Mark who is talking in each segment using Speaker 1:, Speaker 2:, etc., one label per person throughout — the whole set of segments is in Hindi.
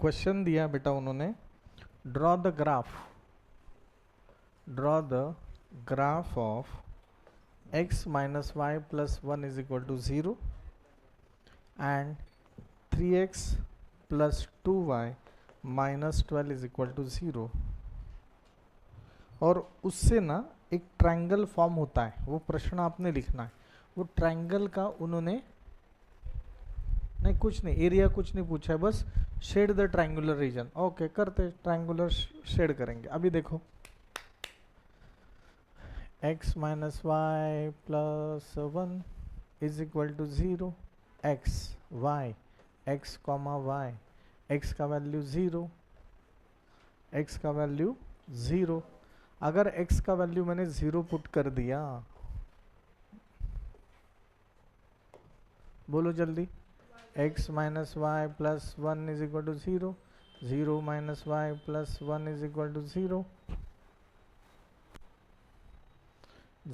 Speaker 1: क्वेश्चन दिया बेटा उन्होंने, draw the graph of x minus y plus 1 is equal to 0 and 3x plus 2y minus 12 is equal to 0। और उससे ना एक ट्रायंगल फॉर्म होता है, वो प्रश्न आपने लिखना है। वो ट्रायंगल का उन्होंने नहीं, कुछ नहीं, एरिया कुछ नहीं पूछा है, बस shade the triangular region. Okay, करते ट्रायंगुलर शेड करेंगे। अभी देखो, x minus y plus 1 is equal to 0, x y x comma y, x का वैल्यू 0, एक्स का वैल्यू 0। अगर x का वैल्यू मैंने 0 पुट कर दिया, बोलो जल्दी, x minus y plus 1 is equal to 0, 0 minus y plus 1 is equal to 0,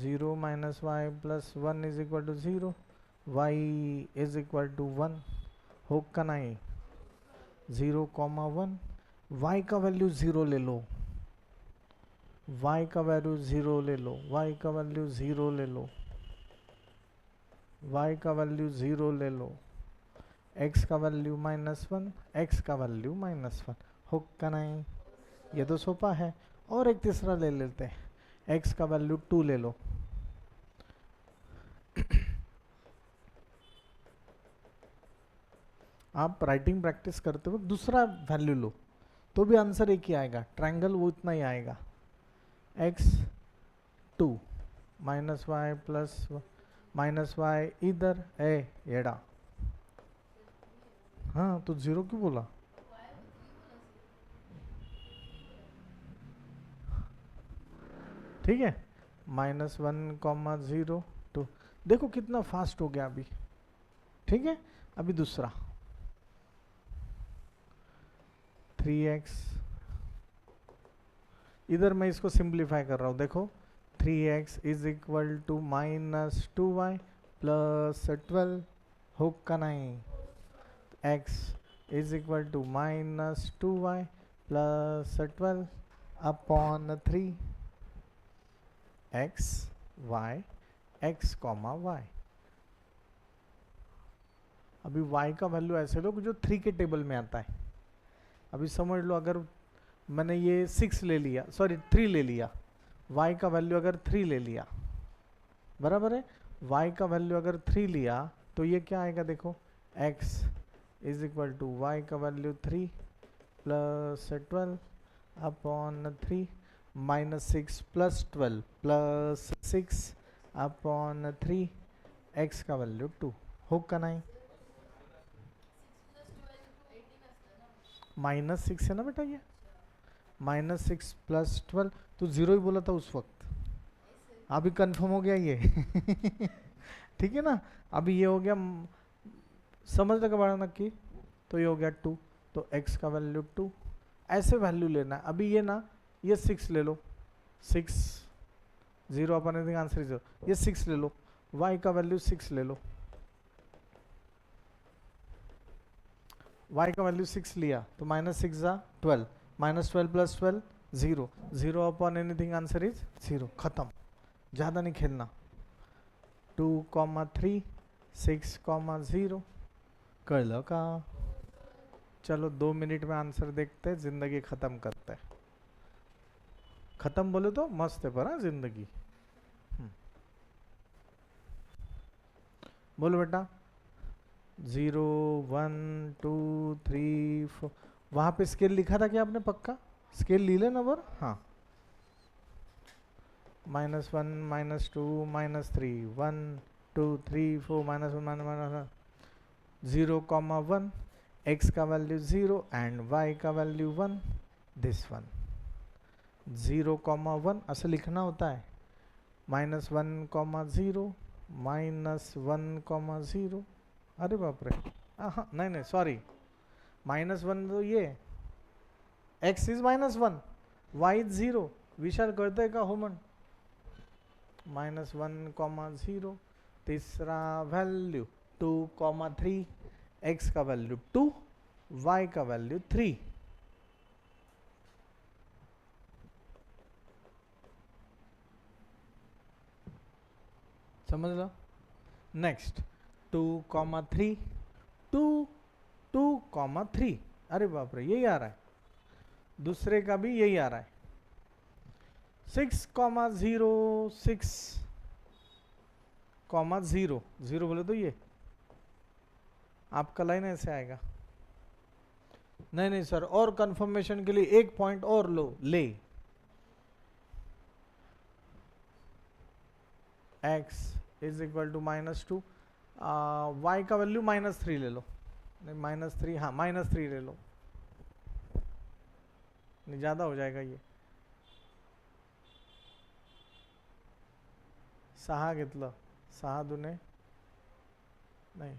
Speaker 1: 0 minus y plus 1 is equal to 0, y is equal to 1 हो का नहीं, 0 कॉमा 1, y का वैल्यू 0 ले लो, y का वैल्यू 0 ले लो, y का वैल्यू 0 ले लो, y का वैल्यू 0 ले लो, x का वैल्यू माइनस 1, x का वैल्यू माइनस 1 हो का नहीं। ये तो सोपा है। और एक तीसरा ले लेते हैं, x का वैल्यू 2 ले लो। आप राइटिंग प्रैक्टिस करते हुए दूसरा वैल्यू लो तो भी आंसर एक ही आएगा, ट्रायंगल वो इतना ही आएगा। x 2 minus y plus minus y इधर ए एड़ा, हाँ तो 0 क्यों बोला? ठीक है, माइनस 1 कॉमा 0 2, देखो कितना फास्ट हो गया अभी। ठीक है, अभी दूसरा 3x, इधर मैं इसको सिंप्लीफाई कर रहा हूँ, देखो 3x is equal to minus 2y plus 12 हो का नहीं, x is equal to minus 2y plus 12 upon 3 x y x comma y। अभी y का वैल्यू ऐसे लो जो 3 के टेबल में आता है। अभी समझ लो, अगर मैंने ये 6 ले लिया, सॉरी 3 ले लिया, y का वैल्यू अगर 3 ले लिया, बराबर है, y का वैल्यू अगर 3 लिया तो ये क्या आएगा, देखो x is equal to y का value 3 plus 12 upon 3 minus 6 plus 12 plus 6 upon 3 x का वैल्यू 2 हो का नहीं, माइनस 6 है ना बेटा, ये माइनस 6 प्लस 12 तो 0 ही बोला था उस वक्त, अभी कंफर्म हो गया ये। ठीक है ना, अभी ये हो गया, समझ लगा बड़ा नक्की, तो ये हो गया 2, तो x का वैल्यू 2, ऐसे वैल्यू लेना है। अभी ये ना, ये 6 ले लो, 6 0 अपन एनीथिंग आंसर इज 0, ये 6 ले लो, y का वैल्यू 6 ले लो, y का वैल्यू 6 लिया तो माइनस 6 जा 12, minus 12 plus 12 0, 0 upon anything answer is 0, खत्म, ज़्यादा नहीं खेलना। 2 कॉमा 3 6 कॉमा 0 कर लो का। चलो 2 मिनट में आंसर देखते हैं, जिंदगी खत्म करते हैं। खत्म बोले तो मस्त है पर, हाँ जिंदगी। बोलो बेटा, 0 1 2 3 4, वहाँ पे स्केल लिखा था क्या आपने? पक्का स्केल ली लेना बर, हाँ, minus 1 minus 2 minus 3 1 2 3 4 minus 1 minus 0 comma 1, x का वैल्यू 0 एंड y का वैल्यू 1, दिस वन 0 कॉमा 1 ऐसे लिखना होता है, माइनस 1 कॉमा 0 माइनस 1 कॉमा 0, अरे बाप रे, हाँ नहीं नहीं सॉरी, माइनस 1 तो ये x is minus 1 y is 0, विशाल करते का होमन, माइनस 1 कॉमा 0, तीसरा वैल्यू 2 कॉमा 3, x का वैल्यू 2 y का वैल्यू 3। समझ लो। नेक्स्ट 2,3, 2,3, अरे बाप रे यही आ रहा है, दूसरे का भी यही आ रहा है। 6,0, 6,0, 0 बोले तो ये आपका लाइन ऐसे आएगा। नहीं नहीं सर, और कंफर्मेशन के लिए एक पॉइंट और लो ले, x is equal to -2, y का वैल्यू -3 ले लो, नहीं -3, हाँ -3 ले लो, नहीं ज़्यादा हो जाएगा ये। 6 घेतलं, 6 दुने नाही,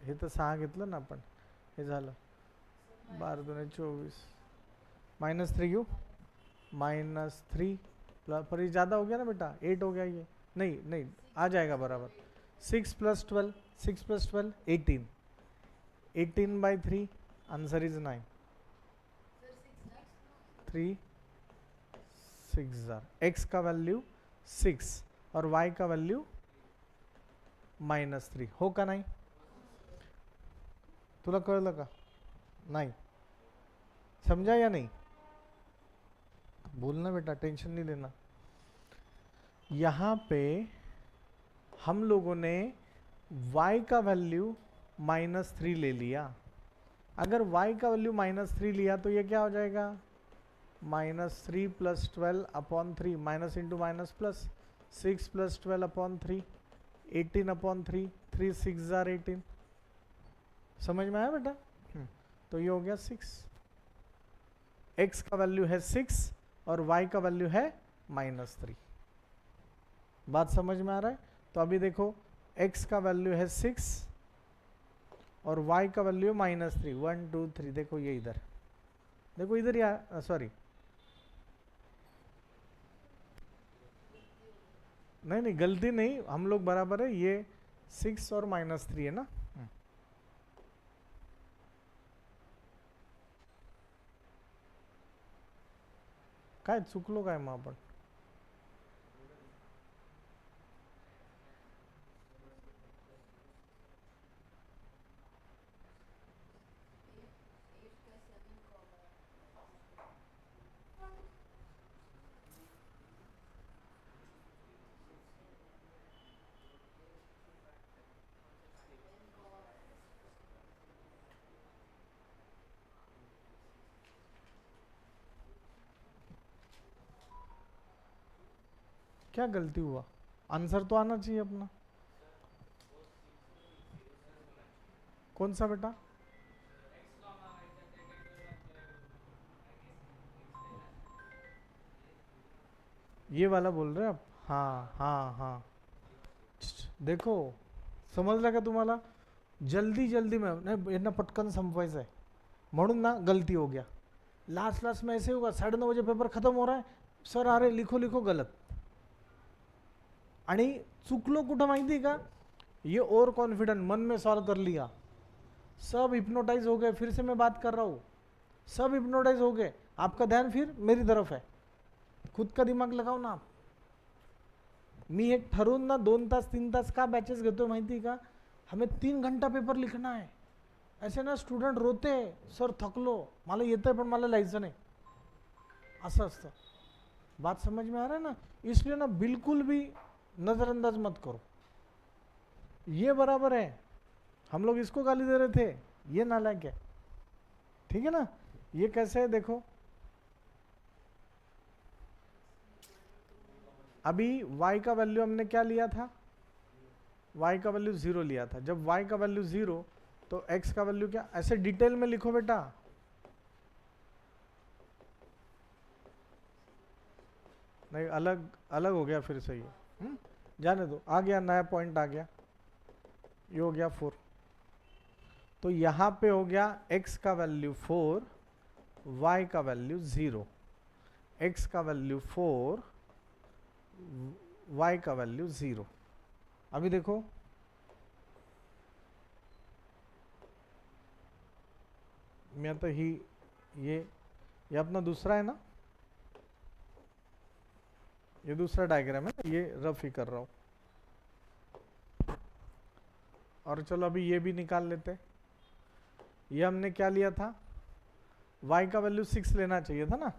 Speaker 1: हे तर 6 घेतलं ना आपण, हे झालं 12 दुने 24, -3 क्यों, -3 पर ये ज़्यादा हो गया ना बेटा, 8 हो गया ये, नहीं नहीं आ जाएगा बराबर। 6 + 12, 6 + 12 18, 18/3, आंसर इज 9। 3 6 x का वैल्यू 6 और y का वैल्यू -3 हो का नाही, तुला कळलं का नाही, समझा या नहीं, बोलना बेटा, टेंशन नहीं लेना। यहाँ पे हम लोगों ने y का वैल्यू -3 ले लिया, अगर y का वैल्यू -3 लिया तो ये क्या हो जाएगा, -3 + 12/3, माइनस इंटू माइनस प्लस, 6 + 12/3, 18/3, 3 6 18, समझ में आया बेटा। तो ये हो गया 6, x का वैल्यू है 6 और y का वैल्यू है -3, बात समझ में आ रहा है। तो अभी देखो x का वैल्यू है 6 और y का वैल्यू है -3, 1 2 3, देखो ये इधर, देखो इधर या सॉरी, नहीं नहीं गलती नहीं, हम लोग बराबर है, ये 6 और -3 है ना। काय चुकलो काय मग आपण, क्या गलती हुआ, आंसर तो आना चाहिए अपना, कौन सा बेटा, ये वाला बोल रहे आप, हाँ हाँ हाँ, देखो समजलं का तुम्हाला, जल्दी जल्दी में नहीं यांना पटकन संपवायचं है, म्हणून ना गलती हो गया, लास्ट में ऐसे होगा, 9:30 बजे पेपर खत्म हो रहा है, सर अरे लिखो लिखो गलत, आणि चुकलो कुठं माहिती है का, ये ओवर कॉन्फिडेंट मन में सॉल्व कर लिया, सब हिप्नोटाइज हो गए, फिर से मैं बात कर रहा हूँ, सब हिप्नोटाइज हो गए, आपका ध्यान फिर मेरी तरफ है, खुद का दिमाग लगाओ ना आप। मी एक ठरवून ना 2 तास 3 तास का बॅचेस घेतो माहिती का, हमें 3 घंटा पेपर लिखना है, ऐसे ना स्टूडेंट रोते सर थकलो, मला येतंय पण मला लिहायचं नाही, असं असतं, बात समझ में आ रहा है ना, इसलिए ना बिल्कुल भी नज़रअंदाज मत करो, ये बराबर है, हम लोग इसको गाली दे रहे थे, ये नालायक है, ठीक है ना। ये कैसे है देखो, अभी y का वैल्यू हमने क्या लिया था, y का वैल्यू 0 लिया था, जब y का वैल्यू 0 तो x का वैल्यू क्या, ऐसे डिटेल में लिखो बेटा, नहीं अलग अलग हो गया फिर से ये, जाने दो, आ गया नया पॉइंट आ गया, ये हो गया 4, तो यहाँ पे हो गया x का वैल्यू 4, y का वैल्यू 0, x का वैल्यू 4, y का वैल्यू 0। अभी देखो मी आता ही ये अपना दूसरा है ना, ये दूसरा डायग्राम है, ये रफ ही कर रहा हूँ। और चलो अभी ये भी निकाल लेते हैं। ये हमने क्या लिया था, y का वैल्यू 6 लेना चाहिए था ना,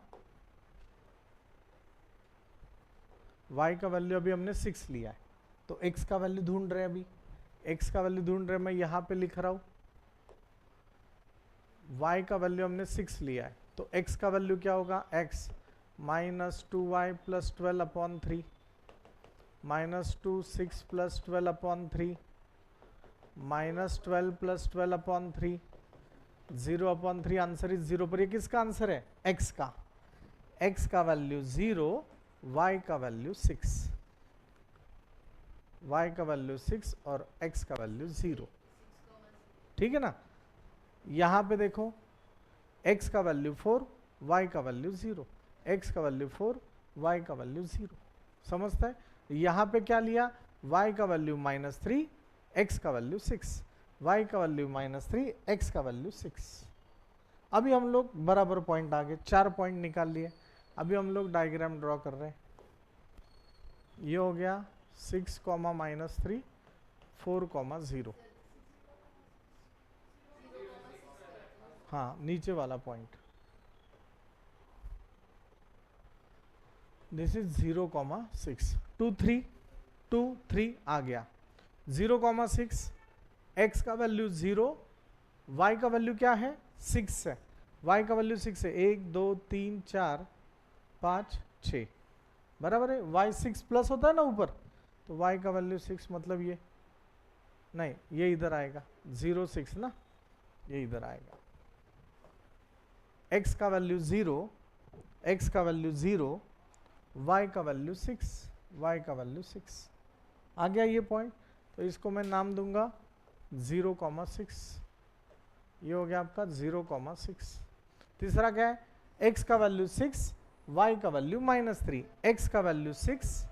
Speaker 1: y का वैल्यू अभी हमने 6 लिया है, तो x का वैल्यू ढूंढ रहे हैं। अभी x का वैल्यू ढूंढ रहे हैं, मैं यहाँ पे लिख रहा हूँ y का वैल्यू हमने 6 लिया है, तो x का वैल्यू क्या होगा, x minus 2y plus 12/3 minus 2 6 plus 12/3 minus 12 plus 12/3 0/3 answer is 0 पर। ये किसका आंसर है, x का। x का वैल्यू 0, y का वैल्यू 6, y का वैल्यू 6 और x का वैल्यू 0। ठीक है ना, यहां पे देखो x का वैल्यू 4, y का वैल्यू 0, x का वैल्यू 4, y का वैल्यू 0। समझता है, यहां पे क्या लिया, y का वैल्यू -3, x का वैल्यू 6, y का वैल्यू -3, x का वैल्यू 6। अभी हम लोग बराबर पॉइंट आ गए, 4 पॉइंट निकाल लिए। अभी हम लोग डायग्राम ड्रॉ कर रहे हैं। ये हो गया 6, -3, 4, 0। हाँ, नीचे वाला पॉइंट, दिस इज 0,6, 2 3 2 3 आ गया। 0,6, x का वैल्यू 0, y का वैल्यू क्या है, 6 है, y का वैल्यू 6 है, 1 2 3 4 5 6 बराबर है। y 6 प्लस होता है ना ऊपर, तो y का वैल्यू 6 मतलब ये नहीं, ये इधर आएगा 0 6 ना, ये इधर आएगा। x का वैल्यू 0, x का वैल्यू 0, y का वैल्यू 6, y का वैल्यू 6 आ गया ये पॉइंट। तो इसको मैं नाम दूंगा 0,6। ये हो गया आपका 0,6। तीसरा क्या है, x का वैल्यू 6, y का वैल्यू -3, x का वैल्यू 6,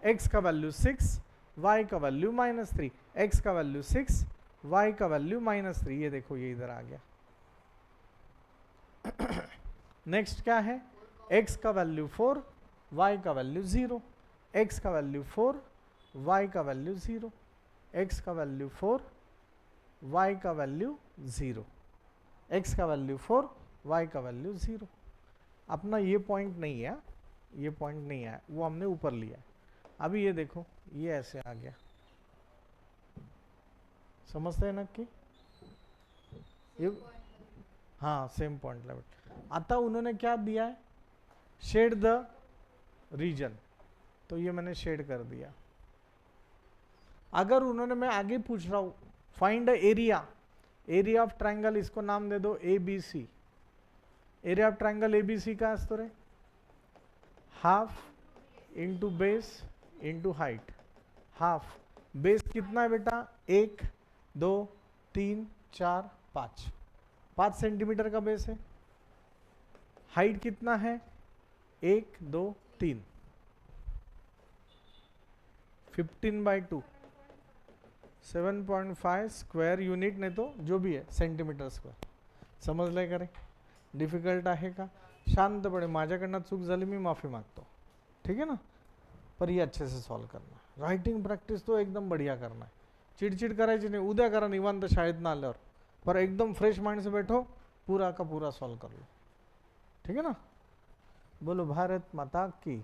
Speaker 1: x का वैल्यू 6, y का वैल्यू -3, x का वैल्यू 6, y का वैल्यू -3। ये देखो ये इधर आ गया। नेक्स्ट क्या है, x का वैल्यू 4, y का वैल्यू 0, x का वैल्यू 4, y का वैल्यू 0, x का वैल्यू 4, y का वैल्यू 0, x का वैल्यू 4, y का वैल्यू 0। अपना ये पॉइंट नहीं है, ये पॉइंट नहीं है, वो हमने ऊपर लिया है। अभी ये देखो ये ऐसे आ गया, समझते हैं ना कि ये, हाँ सेम पॉइंट लेवल। आता उन्होंने क्या दिया है, शेड द रीजन, तो ये मैंने शेड कर दिया। अगर उन्होंने, मैं आगे पूछ रहा हूं, find area, area of triangle, इसको नाम दे दो ABC। Area of triangle ABC का असतो रे, half into base into height. Half, base कितना है बेटा, 1 2 3 4 5, 5 सेंटीमीटर का बेस है। हाइट कितना है, 1 2 3, 15/2, 7.5 स्क्वेअर युनिट, नाही तो जो भी है सेंटीमीटर स्क्वेअर। समजलंय का रे, डिफिकल्ट आहे का, शांतपणे, माझ्याकडनं चूक झाली मी माफी मागतो, ठीक है ना, पर ये अच्छे से सॉल्व करना है। राइटिंग प्रैक्टिस तो एकदम बढ़िया करना है, चिड़चिड़ करायची नहीं, उद्या करा निवांत शाळेतनं आल्यावर, पर एकदम फ्रेश माइंड से बैठो, पूरा का पूरा सॉल्व कर लो, ठीक है ना। बोलो भारत माता की।